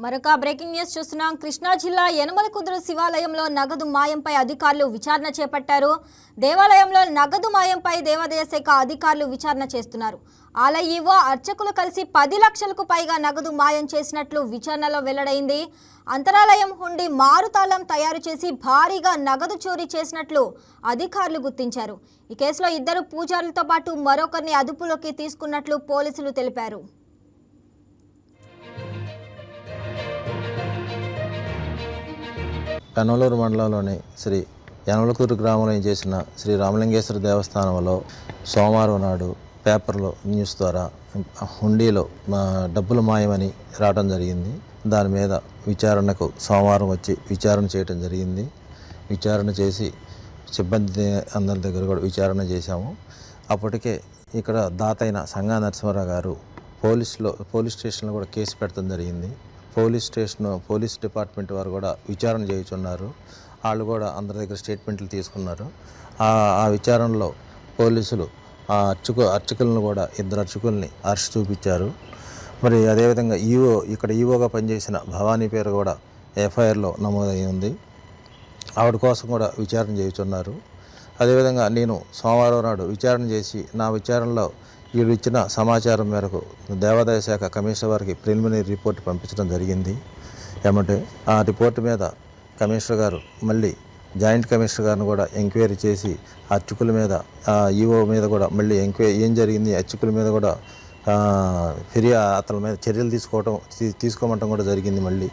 మరొక breaking news చూస్తున్నాం. కృష్ణా జిల్లా యనమలకుదురు శివాలయంలో నగదు మాయంపై అధికారులు విచారణ చేపట్టారు. దేవాలయంలో నగదు మాయంపై దేవాదాయ శాఖ అధికారులు విచారణ చేస్తున్నారు. ఆలయ ఈవో అర్చకులు కలిసి 10 లక్షలకు పైగా నగదు మాయం చేసినట్లు విచారణలో వెల్లడైంది. అంతరాలయం హుండీ మారుతాళం తయారు చేసి భారీగా నగదు చోరీ చేసినట్లు అధికారులు గుర్తించారు. ఈ కేసులో 2 పూజారులతో పాటు మరొకరిని అదుపులోకి తీసుకున్నట్లు పోలీసులు తెలిపారు. పెనమలూరు మండలంలోని శ్రీ యనమలకుదురు గ్రామంలో చేసిన శ్రీ రామలింగేశ్వర దేవస్థానంలో సోమవారం నాడు పేపర్లో న్యూస్ ద్వారా హుండీలో డబ్బులు మాయమని రావడం జరిగింది. దాని మీద విచారణకు సోమవారం వచ్చి విచారణ చేయడం జరిగింది. విచారణ చేసి సిబ్బంది అందరి దగ్గర కూడా విచారణ చేశాము. అప్పటికే ఇక్కడ దాత అయిన సంగా నరసింహారావు గారు పోలీస్ స్టేషన్లో కూడా కేసు పెట్టడం జరిగింది. పోలీస్ డిపార్ట్మెంట్ వారు కూడా విచారణ చేయుచున్నారు. వాళ్ళు కూడా అందరి దగ్గర స్టేట్మెంట్లు తీసుకున్నారు. ఆ విచారణలో పోలీసులు అర్చకులను కూడా 2 అర్చకుల్ని అరెస్ట్ చూపించారు. మరి అదేవిధంగా ఇక్కడ ఈవోగా పనిచేసిన భవానీ పేరు కూడా ఎఫ్ఐఆర్లో నమోదై ఉంది. ఆవిడ కోసం కూడా విచారణ చేయుచున్నారు. అదేవిధంగా నేను సోమవారం నాడు విచారణ చేసి నా విచారణలో వీళ్ళు ఇచ్చిన సమాచారం మేరకు దేవాదాయ శాఖ కమిషనర్ వారికి ప్రిలిమినరీ రిపోర్ట్ పంపించడం జరిగింది. ఏమంటే ఆ రిపోర్టు మీద కమిషనర్ గారు మళ్ళీ జాయింట్ కమిషనర్ గారిని కూడా ఎంక్వైరీ చేసి అర్చకుల మీద ఈవో మీద కూడా మళ్ళీ ఎంక్వైరీ ఏం జరిగింది, అర్చకుల మీద కూడా అతని మీద చర్యలు తీసుకోమంటం కూడా జరిగింది. మళ్ళీ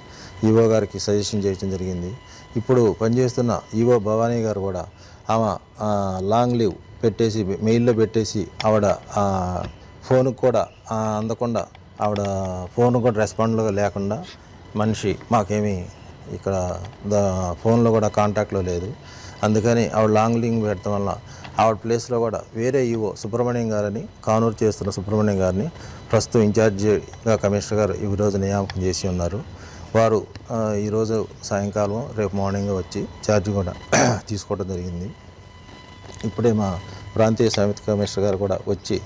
ఈవో గారికి సజెషన్ చేయడం జరిగింది. ఇప్పుడు పనిచేస్తున్న ఈవో భవానీ గారు కూడా ఆమె లాంగ్ లీవ్ పెట్టేసి మెయిల్లో పెట్టేసి ఆవిడ ఫోన్కి కూడా అందకుండా ఆవిడ ఫోన్ కూడా రెస్పాండ్లో లేకుండా మనిషి మాకేమీ ఇక్కడ ఫోన్లో కూడా కాంటాక్ట్లో లేదు. అందుకని ఆవిడ లాంగ్ లీవ్ పెట్టడం వల్ల ఆవిడ ప్లేస్లో కూడా వేరే ఈవో సుబ్రహ్మణ్యం గారని కానూరు చేస్తున్న సుబ్రహ్మణ్యం గారిని ప్రస్తుతం ఇన్ఛార్జిగా కమిషనర్ గారు ఈరోజు నియామకం చేసి ఉన్నారు. వారు ఈరోజు సాయంకాలం రేపు మార్నింగ్ వచ్చి ఛార్జ్ కూడా తీసుకోవడం జరిగింది. ఇప్పుడే మా ప్రాంతీయ సమితి కమిషనర్ గారు కూడా వచ్చి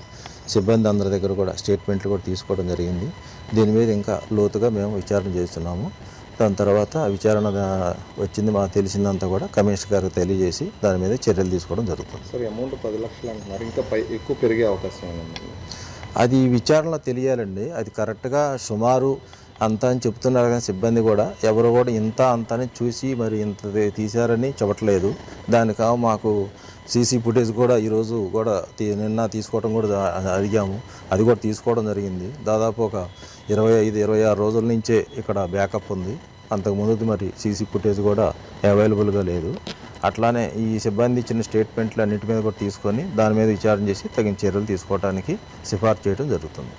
సిబ్బంది అందరి దగ్గర కూడా స్టేట్మెంట్లు కూడా తీసుకోవడం జరిగింది. దీని మీద ఇంకా లోతుగా మేము విచారణ చేస్తున్నాము. దాని తర్వాత విచారణ వచ్చింది మాకు తెలిసిందంతా కూడా కమిషనర్ గారికి తెలియజేసి దాని మీద చర్యలు తీసుకోవడం జరుగుతుంది. సార్, అమౌంట్ 10 లక్షలు అంటున్నారు, ఇంకా ఎక్కువ పెరిగే అవకాశం ఉంది. అది విచారణలో తెలియాలండి. అది కరెక్ట్గా సుమారు అంత అని చెప్తున్నారు, కానీ సిబ్బంది కూడా ఎవరు కూడా ఇంత అంత అని చూసి మరి ఇంత తీశారని చెప్పట్లేదు. దానికి మాకు సీసీ ఫుటేజ్ కూడా ఈరోజు కూడా నిన్న తీసుకోవడం కూడా అడిగాము. అది కూడా తీసుకోవడం జరిగింది. దాదాపు ఒక 25-26 రోజుల నుంచే ఇక్కడ బ్యాకప్ ఉంది. అంతకుముందు మరి సీసీ ఫుటేజ్ కూడా అవైలబుల్గా లేదు. అట్లానే ఈ సిబ్బంది ఇచ్చిన స్టేట్మెంట్లు అన్నింటి మీద కూడా తీసుకొని దాని మీద విచారణ చేసి తగిన చర్యలు తీసుకోవడానికి సిఫార్సు చేయడం జరుగుతుంది.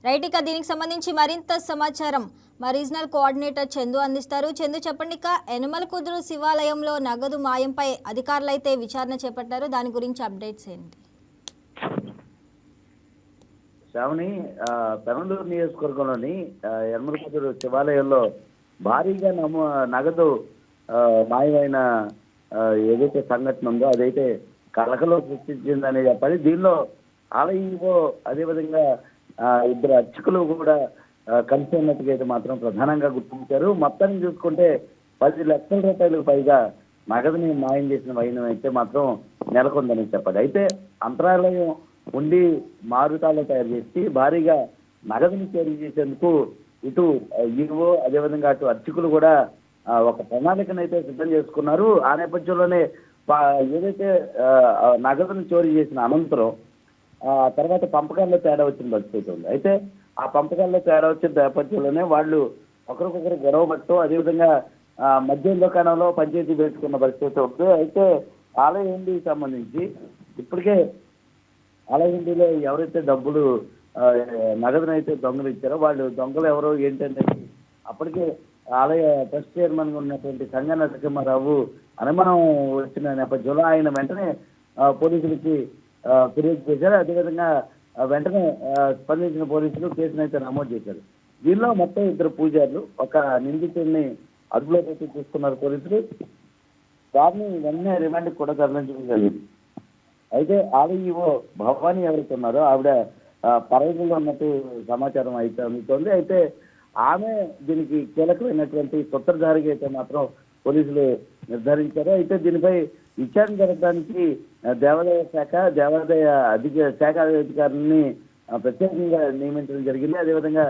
రైట్, ఇక దీనికి సంబంధించి మరింత సమాచారం మా రీజనల్ కోఆర్డినేటర్ చందు అందిస్తారు. చందు, చెప్పండి. ఇక యనమలకుదురు శివాలయంలో నగదు మాయంపై అధికారులు అయితే విచారణ చేపట్టారు. దాని గురించి అప్డేట్స్ ఏంటి? శ్రావణి, పెనమలూరు నియోజకవర్గంలోని యనమలకుదురు శివాలయంలో భారీగా నగదు మాయమైన ఏదైతే సంఘటన ఉందో అదైతే కలకలో సృష్టించిందని చెప్పాలి. దీనిలో ఆలయంలో అదేవిధంగా 2 అర్చకులు కూడా కలిసి ఉన్నట్టుగా అయితే మాత్రం ప్రధానంగా గుర్తించారు. మొత్తాన్ని చూసుకుంటే 10 లక్షల రూపాయలకు పైగా నగదుని మాయం చేసిన వైనం అయితే మాత్రం నెలకొందని చెప్పాలి. అయితే అంతరాలయం ఉండి మారుతాలో తయారు చేసి భారీగా నగదుని చోరీ చేసేందుకు ఇటు ఈవో అదేవిధంగా అటు అర్చకులు కూడా ఒక ప్రణాళికనైతే సిద్ధం చేసుకున్నారు. ఆ నేపథ్యంలోనే ఏదైతే నగదుని చోరీ చేసిన అనంతరం తర్వాత పంపకాల్లో తేడా వచ్చిన పరిస్థితి ఉంది. అయితే ఆ పంపకాల్లో తేడా వచ్చిన నేపథ్యంలోనే వాళ్ళు ఒకరికొకరు గొడవ పట్టు అదేవిధంగా మద్యం దుకాణంలో పంచాయతీ పెట్టుకున్న పరిస్థితి ఉంది. అయితే ఆలయ హుండీకి సంబంధించి ఇప్పటికే ఆలయ హుండీలో ఎవరైతే డబ్బులు నగదును అయితే దొంగలు ఇచ్చారో వాళ్ళు దొంగలు ఎవరో ఏంటంటే అప్పటికే ఆలయ ట్రస్ట్ చైర్మన్గా ఉన్నటువంటి సంగా నరసింహారావు అనుమానం వచ్చిన నేపథ్యంలో ఆయన వెంటనే పోలీసులకి ఫిర్యాదు చేశారు. అదేవిధంగా వెంటనే స్పందించిన పోలీసులు కేసును అయితే నమోదు చేశారు. దీనిలో మొత్తం 2 పూజారులు ఒక నిందితుడిని అదుపులో పెట్టి చూసుకున్నారు పోలీసులు. వారిని వెంటనే రిమాండ్కి కూడా తరలించడం జరిగింది. అయితే ఆలయో భవానీ ఎవరైతే ఉన్నారో ఆవిడ పర్యటనలో ఉన్నట్టు సమాచారం అయితే అందుతోంది. అయితే ఆమె దీనికి కీలకమైనటువంటి సూత్రధారిగా అయితే మాత్రం పోలీసులు నిర్ధారించారు. అయితే దీనిపై విచారణ జరగడానికి దేవాదాయ శాఖ అధికారులని ప్రత్యేకంగా నియమించడం జరిగింది. అదేవిధంగా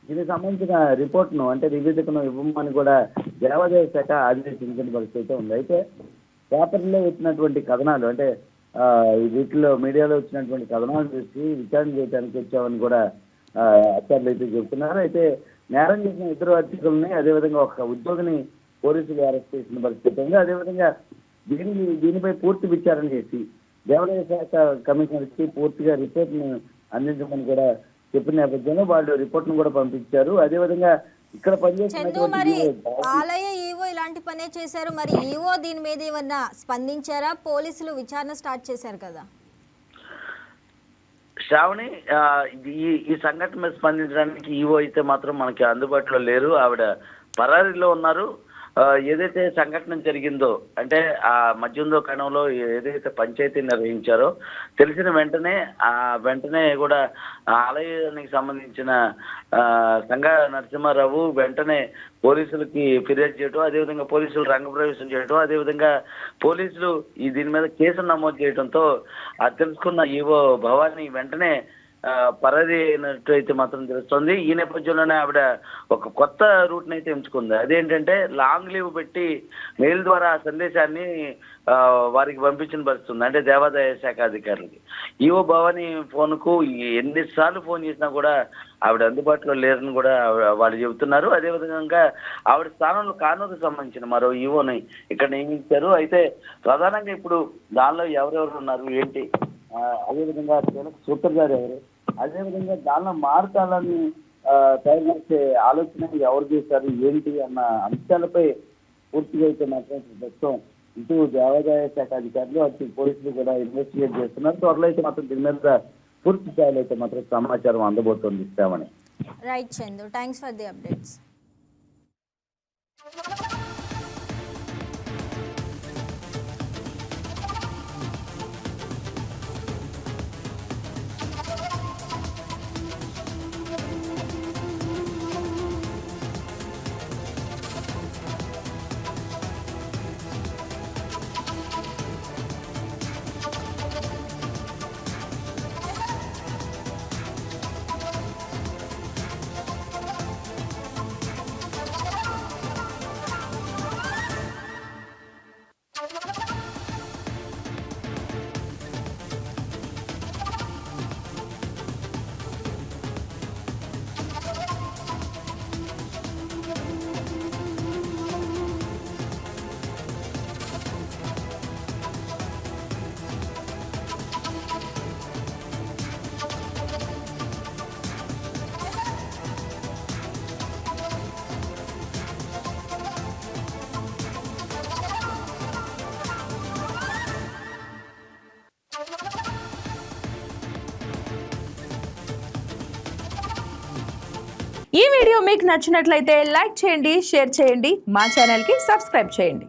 దీనికి సంబంధించిన రిపోర్ట్ను అంటే నివేదికను ఇవ్వమని కూడా దేవాదాయ శాఖ ఆదేశించిన పరిస్థితి ఉంది. అయితే పేపర్లో వచ్చినటువంటి కథనాలు అంటే వీటిలో మీడియాలో వచ్చినటువంటి కథనాలు చూసి విచారణ చేయడానికి వచ్చామని కూడా అధికారులు అయితే చెబుతున్నారు. అయితే నేరం చేసిన ఇద్దరు అధికారులని అదేవిధంగా ఒక ఉద్యోగిని పోలీసులు అరెస్ట్ చేసిన పరిస్థితి ఉంది. అదేవిధంగా దీనిపై పూర్తి విచారణ చేసి దేవాదాయ శాఖ కమిషనర్కి పూర్తిగా రిపోర్ట్ను అందించమని కూడా చెప్పిన నేపథ్యంలో వాళ్ళు రిపోర్ట్ను కూడా పంపించారు. అదేవిధంగా ఇక్కడ మరి ఆలయ ఈవో ఇలాంటి పనే చేశారు. మరి ఈవో దీని మీద ఏమన్నా స్పందించారా? పోలీసులు విచారణ స్టార్ట్ చేశారు కదా. శ్రావణి, ఈ సంఘటన మీద స్పందించడానికి ఈవో అయితే మాత్రం మనకి అందుబాటులో లేరు. ఆవిడ పరారీలో ఉన్నారు. ఏదైతే సంఘటన జరిగిందో అంటే ఆ మద్యం దుకాణంలో ఏదైతే పంచాయతీ నిర్వహించారో తెలిసిన వెంటనే కూడా ఆలయానికి సంబంధించిన సంఘ నరసింహారావు వెంటనే పోలీసులకి ఫిర్యాదు చేయడం, అదేవిధంగా పోలీసులు రంగప్రవేశం చేయడం, అదేవిధంగా పోలీసులు దీని మీద కేసు నమోదు చేయడంతో అది తెలుసుకున్న ఈవో భవానీ వెంటనే పరారీ అయినట్టు అయితే మాత్రం తెలుస్తుంది. ఈ నేపథ్యంలోనే ఆవిడ ఒక కొత్త రూట్ని అయితే ఎంచుకుంది. అదేంటంటే లాంగ్ లీవ్ పెట్టి మెయిల్ ద్వారా సందేశాన్ని వారికి పంపించిన పరిస్థితుంది. అంటే దేవాదాయ శాఖ అధికారులకి ఈవో భవానీ ఫోన్కు ఎన్నిసార్లు ఫోన్ చేసినా కూడా ఆవిడ అందుబాటులో లేరని కూడా వాళ్ళు చెబుతున్నారు. అదేవిధంగా ఆవిడ స్థానంలో కానూరుకు సంబంధించిన మరో ఈవోని ఇక్కడ నియమించారు. అయితే ప్రధానంగా ఇప్పుడు దానిలో ఎవరెవరు ఉన్నారు ఏంటి, అదేవిధంగా సూత్రధారి ఎవరు, అదేవిధంగా దానిలో మార్గాలని తయారు చేసే ఆలోచన ఎవరు చేశారు ఏంటి అన్న అంశాలపై పూర్తిగా అయితే మాత్రం ప్రస్తుతం ఇటు దేవాదాయ శాఖ అధికారులు అటు పోలీసులు కూడా ఇన్వెస్టిగేట్ చేస్తున్నారు. త్వరలో అయితే మాత్రం దీని మీద పూర్తి స్థాయిలో అయితే మాత్రం సమాచారం అందబోతోంది. ఇస్తామని. Right Chandu, thanks for the updates. ఈ వీడియో మీకు నచ్చినట్లయితే లైక్ చేయండి, షేర్ చేయండి, మా ఛానల్కి సబ్స్క్రైబ్ చేయండి.